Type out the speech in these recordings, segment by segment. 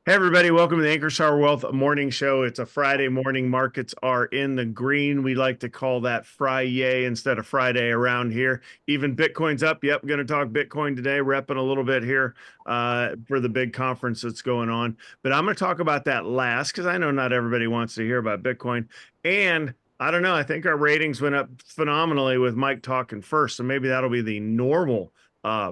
Hey everybody, welcome to the Ankerstar Wealth Morning Show. It's a Friday morning. Markets are in the green. We like to call that Friday instead of Friday around here. Even Bitcoin's up. Yep, going to talk Bitcoin today, repping a little bit here for the big conference that's going on. But I'm going to talk about that last because I know not everybody wants to hear about Bitcoin. And I don't know, I think our ratings went up phenomenally with Mike talking first. So maybe that'll be the normal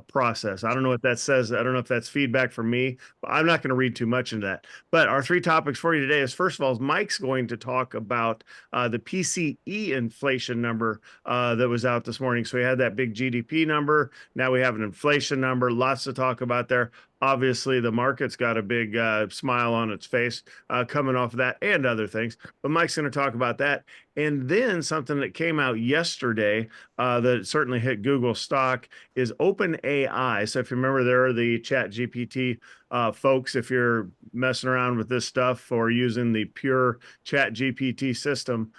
process. I don't know what that says. I don't know if that's feedback from me. I'm not going to read too much into that. But our three topics for you today is, first of all, Mike's going to talk about the PCE inflation number that was out this morning. So we had that big GDP number. Now we have an inflation number. Lots to talk about there. Obviously, the market's got a big smile on its face coming off of that and other things. But Mike's going to talk about that. And then something that came out yesterday that certainly hit Google stock is OpenAI. So if you remember, there are the ChatGPT folks, if you're messing around with this stuff or using the pure ChatGPT system,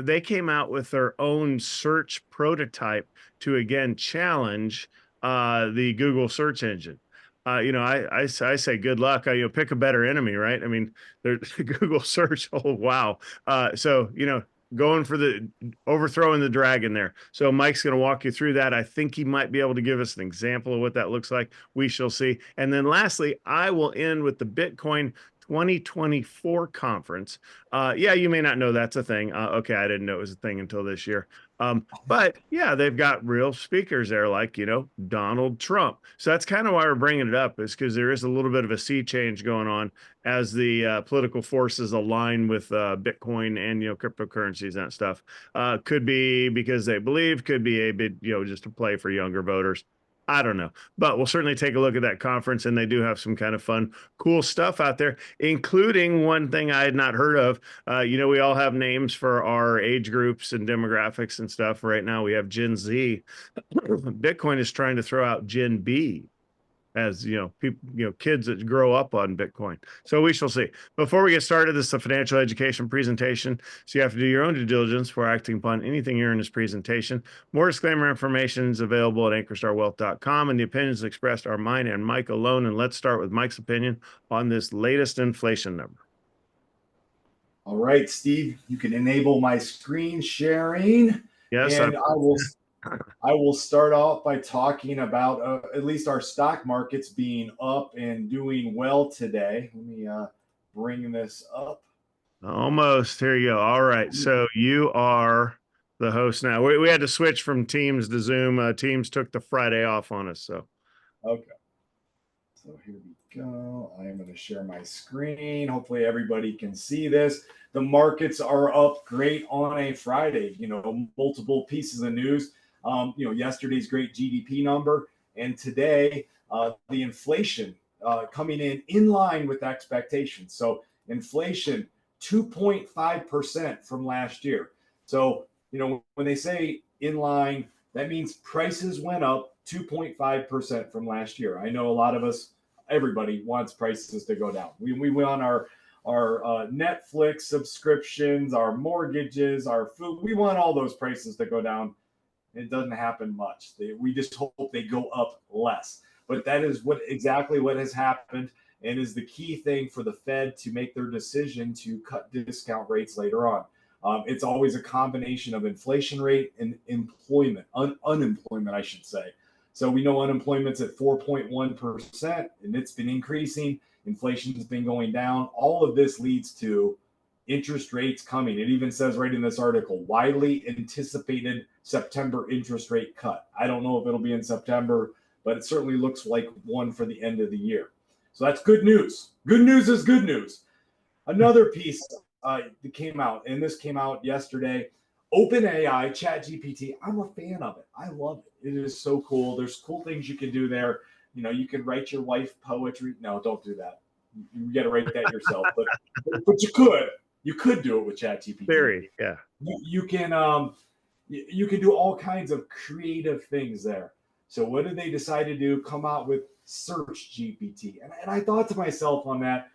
they came out with their own search prototype to, again, challenge the Google search engine. I say good luck. Pick a better enemy, right? I mean, there's Google search. Oh, wow. Going for the overthrowing the dragon there. So Mike's going to walk you through that. I think he might be able to give us an example of what that looks like. We shall see. And then lastly, I will end with the Bitcoin 2024 conference. Yeah, you may not know that's a thing. Okay, I didn't know it was a thing until this year. But yeah, they've got real speakers there, like, Donald Trump. So that's kind of why we're bringing it up, is because there is a little bit of a sea change going on as the political forces align with Bitcoin and, cryptocurrencies and stuff. Could be because they believe, could be a bit, just a play for younger voters. I don't know, but we'll certainly take a look at that conference, and they do have some kind of fun, cool stuff out there, including one thing I had not heard of. We all have names for our age groups and demographics and stuff. Right now, we have Gen Z. Bitcoin is trying to throw out Gen B, as people, kids that grow up on Bitcoin. So we shall see. Before we get started, this is a financial education presentation, so you have to do your own due diligence before acting upon anything here in this presentation. More disclaimer information is available at ankerstarwealth.com, and the opinions expressed are mine and Mike alone. And let's start with Mike's opinion on this latest inflation number. All right, Steve, you can enable my screen sharing. Yes, and I will start off by talking about at least our stock markets being up and doing well today. Let me bring this up. almost. Here you go. All right. So you are the host now. We had to switch from Teams to Zoom. Teams took the Friday off on us. So, okay. So here we go. I am going to share my screen. Hopefully everybody can see this. The markets are up great on a Friday. Multiple pieces of news. Yesterday's great GDP number, and today the inflation coming in line with expectations. So inflation 2.5% from last year. So when they say in line, that means prices went up 2.5% from last year. I know a lot of us, everybody wants prices to go down. We want our Netflix subscriptions, our mortgages, our food. We want all those prices to go down. It doesn't happen much. We just hope they go up less. But that is exactly what has happened, and is the key thing for the Fed to make their decision to cut discount rates later on. It's always a combination of inflation rate and unemployment, I should say. So we know unemployment's at 4.1%, and it's been increasing. Inflation has been going down. All of this leads to interest rates coming. It even says right in this article, widely anticipated September interest rate cut. I don't know if it'll be in September, but it certainly looks like one for the end of the year. So that's good news. Good news is good news. Another piece that came out, and this came out yesterday, OpenAI, ChatGPT. I'm a fan of it. I love it. It is so cool. There's cool things you can do there. You can write your wife poetry. No, don't do that. You got to write that yourself. But you could. You could do it with ChatGPT. Theory, yeah. You can do all kinds of creative things there. So what did they decide to do? Come out with SearchGPT. And I thought to myself on that,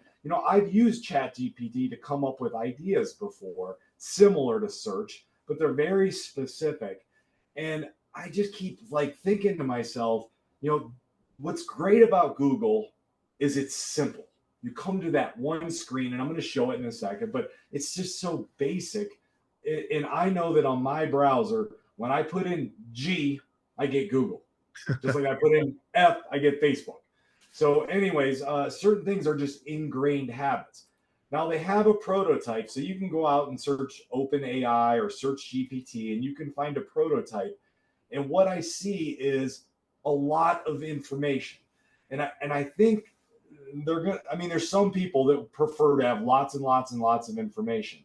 I've used ChatGPT to come up with ideas before, similar to search, but they're very specific. And I just keep thinking to myself, what's great about Google is it's simple. you come to that one screen, and I'm going to show it in a second, but it's just so basic. And I know that on my browser, when I put in G, I get Google. Just like I put in F, I get Facebook. So anyways, certain things are just ingrained habits. Now they have a prototype, so you can go out and search OpenAI or SearchGPT, and you can find a prototype. And what I see is a lot of information. And I think they're going to, I mean, there's some people that prefer to have lots and lots and lots of information.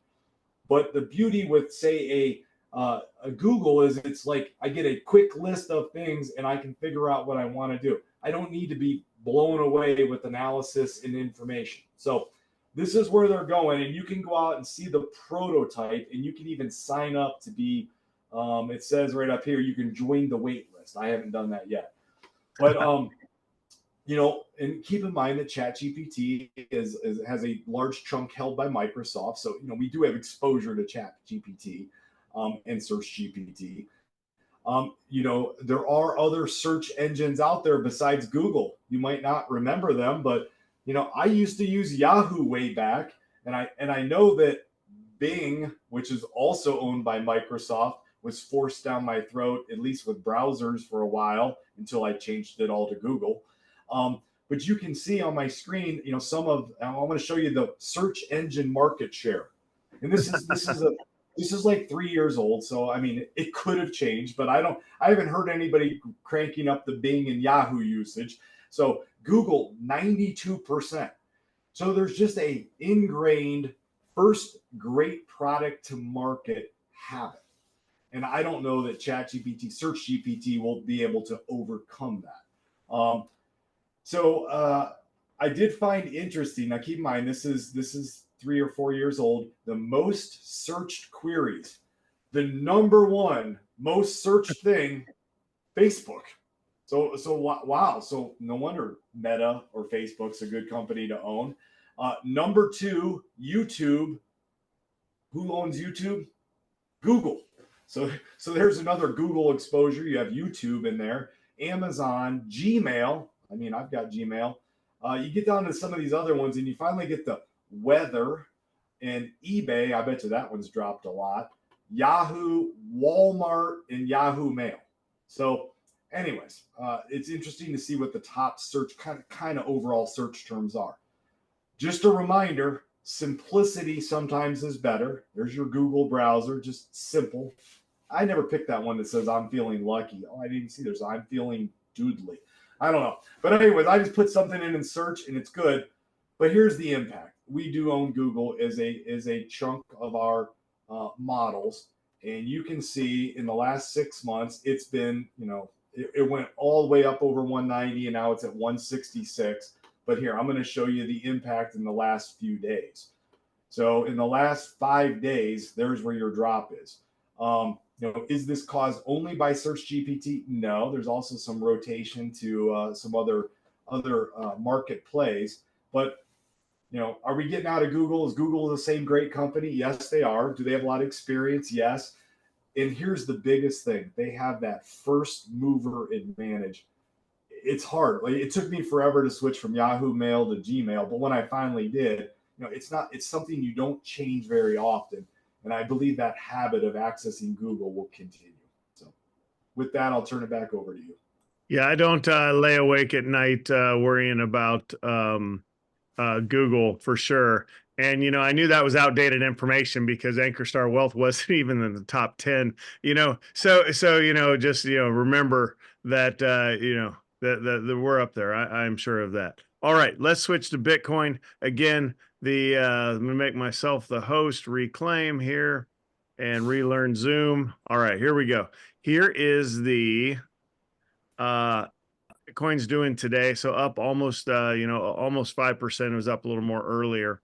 But the beauty with, say, a Google is it's like I get a quick list of things and I can figure out what I want to do. I don't need to be blown away with analysis and information. So this is where they're going, and you can go out and see the prototype, and you can even sign up to be, it says right up here, you can join the wait list. I haven't done that yet. But, you know, and keep in mind that ChatGPT has a large chunk held by Microsoft. So, you know, we do have exposure to ChatGPT and SearchGPT. You know, there are other search engines out there besides Google. You might not remember them, but you know, I used to use Yahoo way back, and I know that Bing, which is also owned by Microsoft, was forced down my throat, at least with browsers for a while, until I changed it all to Google. But you can see on my screen, you know, I'm going to show you the search engine market share, and this is like 3 years old, so I mean, it could have changed, but I haven't heard anybody cranking up the Bing and Yahoo usage. So Google, 92%. So there's just a ingrained first great product to market habit. And I don't know that ChatGPT, SearchGPT will be able to overcome that. I did find interesting. Now keep in mind, this is 3 or 4 years old. The most searched queries, the number one most searched thing, Facebook. So wow. So no wonder Meta or Facebook's a good company to own. Number 2, YouTube. Who owns YouTube? Google. So there's another Google exposure. You have YouTube in there. Amazon, Gmail. I mean, I've got Gmail. You get down to some of these other ones, and you finally get the weather and eBay. I bet you that one's dropped a lot. Yahoo, Walmart, and Yahoo Mail. So anyways, it's interesting to see what the top search kind of overall search terms are. Just a reminder, simplicity sometimes is better. There's your Google browser, just simple. I never picked that one that says I'm feeling lucky. Oh, I didn't see there's I'm feeling doodly. I don't know. But anyways, I just put something in search and it's good. But here's the impact. We do own Google as a chunk of our models. And you can see in the last 6 months, it's been, you know, it went all the way up over 190 and now it's at 166. But here, I'm going to show you the impact in the last few days. So in the last 5 days, there's where your drop is. You know, is this caused only by SearchGPT? No, there's also some rotation to some other market plays. But, you know, are we getting out of Google? Is Google the same great company? Yes, they are. Do they have a lot of experience? Yes. And here's the biggest thing. They have that first mover advantage. It's hard. Like, it took me forever to switch from Yahoo Mail to Gmail, but when I finally did, you know, it's something you don't change very often. And I believe that habit of accessing Google will continue. So with that, I'll turn it back over to you. Yeah, I don't lay awake at night worrying about Google for sure. And, you know, I knew that was outdated information because Ankerstar Wealth wasn't even in the top 10, you know. So, you know, just, you know, remember that, you know, that we're up there. I'm sure of that. All right, let's switch to Bitcoin. Again, I'm going to make myself the host, reclaim here and relearn Zoom. All right, here we go. Here is the Bitcoin's doing today. So up almost, you know, almost 5%. It was up a little more earlier.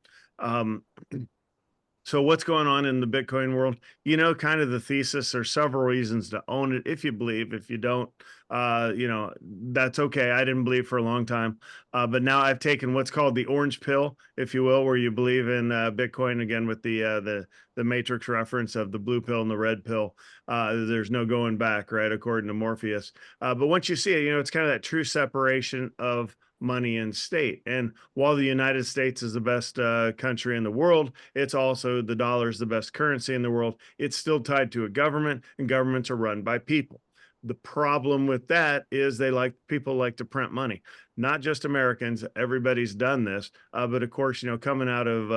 So what's going on in the Bitcoin world? You know, kind of the thesis. There's several reasons to own it if you believe. If you don't, you know, that's okay. I didn't believe for a long time, but now I've taken what's called the orange pill, if you will, where you believe in Bitcoin again with the matrix reference of the blue pill and the red pill. There's no going back, right? According to Morpheus. But once you see it, you know, it's kind of that true separation of money in state. And while the United States is the best country in the world, it's also the dollar is the best currency in the world. It's still tied to a government, and governments are run by people. The problem with that is people like to print money. Not just Americans, everybody's done this. But of course, coming out of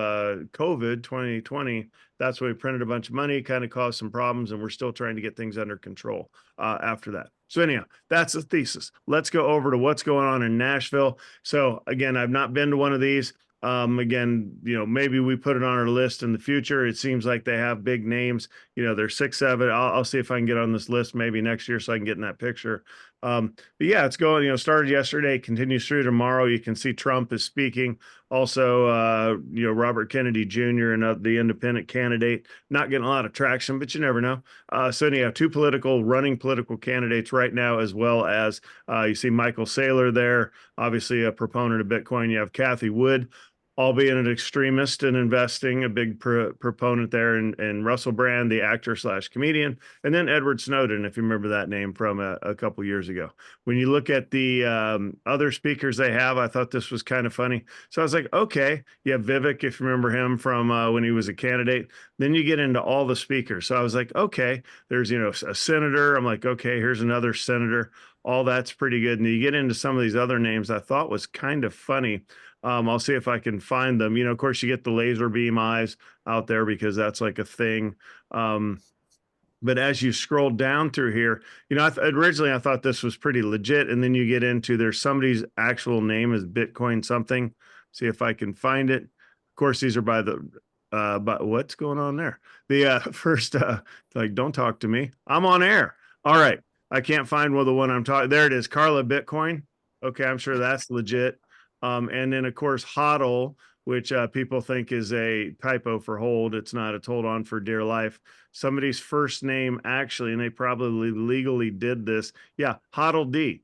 COVID 2020, that's when we printed a bunch of money, kind of caused some problems, and we're still trying to get things under control after that. So anyhow, that's the thesis. Let's go over to what's going on in Nashville. So again, I've not been to one of these. Again, maybe we put it on our list in the future. It seems like they have big names. There's 6, 7. I'll see if I can get on this list maybe next year so I can get in that picture. But yeah, it's going, started yesterday, continues through tomorrow. You can see Trump is speaking. Also, Robert Kennedy Jr. and the independent candidate, not getting a lot of traction, but you never know. So anyhow, 2 running political candidates right now, as well as you see Michael Saylor there, obviously a proponent of Bitcoin. You have Kathy Wood, albeit an extremist in investing, a big proponent there, and Russell Brand, the actor / comedian, and then Edward Snowden, if you remember that name from a couple years ago. When you look at the other speakers they have, I thought this was kind of funny. So I was like, okay, you have Vivek, if you remember him from when he was a candidate. Then you get into all the speakers. So I was like, okay, there's, a senator. I'm like, okay, here's another senator. All that's pretty good. And you get into some of these other names I thought was kind of funny. I'll see if I can find them. Of course, you get the laser beam eyes out there because that's like a thing. But as you scroll down through here, originally I thought this was pretty legit. And then you get into there's somebody's actual name is Bitcoin something. See if I can find it. Of course, these are by but what's going on there? The first, like, don't talk to me. I'm on air. All right. I can't find the one I'm talking. There it is. Carla Bitcoin. Okay. I'm sure that's legit. And then, of course, HODL, which people think is a typo for hold. It's not. It's hold on for dear life. Somebody's first name, actually, and they probably legally did this. Yeah, HODL D.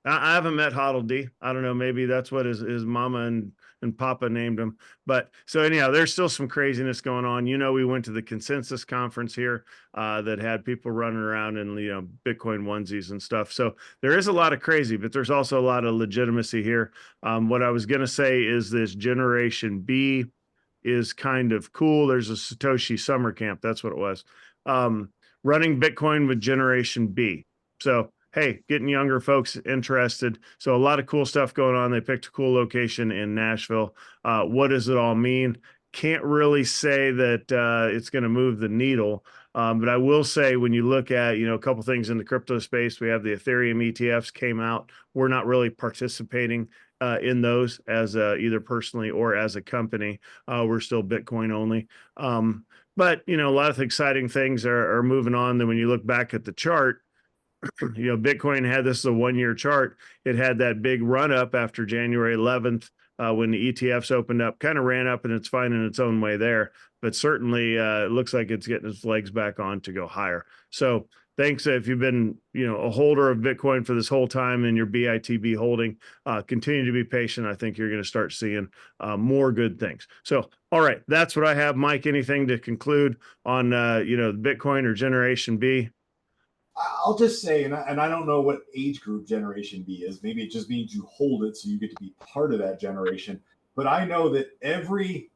I haven't met HODL D. I don't know. Maybe that's what his mama and papa named him. But so anyhow, there's still some craziness going on. We went to the consensus conference here that had people running around in, Bitcoin onesies and stuff. So there is a lot of crazy, but there's also a lot of legitimacy here. What I was going to say is this Generation B is kind of cool. There's a Satoshi summer camp. That's what it was. Running Bitcoin with Generation B. So hey, getting younger folks interested. So a lot of cool stuff going on. They picked a cool location in Nashville. What does it all mean? Can't really say that it's going to move the needle. But I will say when you look at, a couple things in the crypto space, we have the Ethereum ETFs came out. We're not really participating in those as either personally or as a company. We're still Bitcoin only. But, a lot of exciting things are moving on. Then when you look back at the chart, Bitcoin had this is a 1-year chart. It had that big run up after January 11th when the ETFs opened up, kind of ran up, and it's finding its own way there. But certainly it looks like it's getting its legs back on to go higher. So thanks if you've been a holder of Bitcoin for this whole time and your BITB holding, continue to be patient. I think you're going to start seeing more good things. So all right, that's what I have. Mike, anything to conclude on the Bitcoin or Generation B? I'll just say, and I don't know what age group Generation B is. Maybe it just means you hold it so you get to be part of that generation. But I know that every,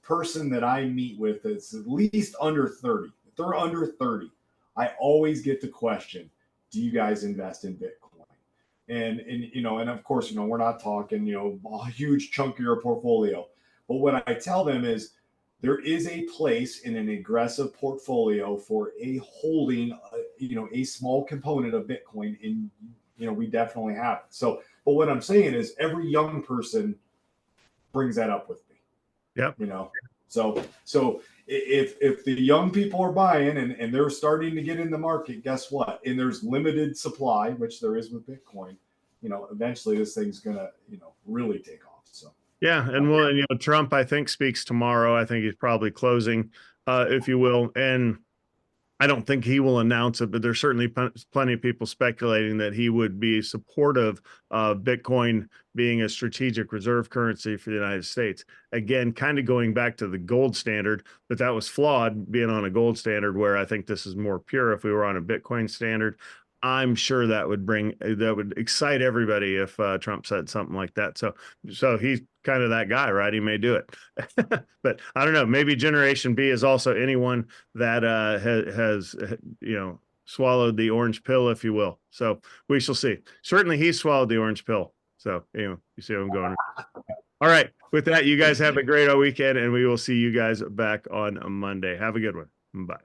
person that I meet with that's at least under 30, if they're under 30, I always get the question, do you guys invest in Bitcoin? And of course, we're not talking, a huge chunk of your portfolio. But what I tell them is, there is a place in an aggressive portfolio for a holding, a small component of Bitcoin. We definitely have it. So, but what I'm saying is every young person brings that up with me. Yep. So if the young people are buying and they're starting to get in the market, guess what? And there's limited supply, which there is with Bitcoin, eventually this thing's going to, really take off. So. Yeah, and Trump, I think, speaks tomorrow. I think he's probably closing, if you will. And I don't think he will announce it, but there's certainly plenty of people speculating that he would be supportive of Bitcoin being a strategic reserve currency for the United States. Again, kind of going back to the gold standard, but that was flawed being on a gold standard where I think this is more pure if we were on a Bitcoin standard. I'm sure that would excite everybody if Trump said something like that. So he's kind of that guy, right? He may do it, but I don't know. Maybe Generation B is also anyone that has swallowed the orange pill, if you will. So we shall see. Certainly, he swallowed the orange pill. So you see where I'm going. All right. With that, you guys have a great weekend, and we will see you guys back on Monday. Have a good one. Bye.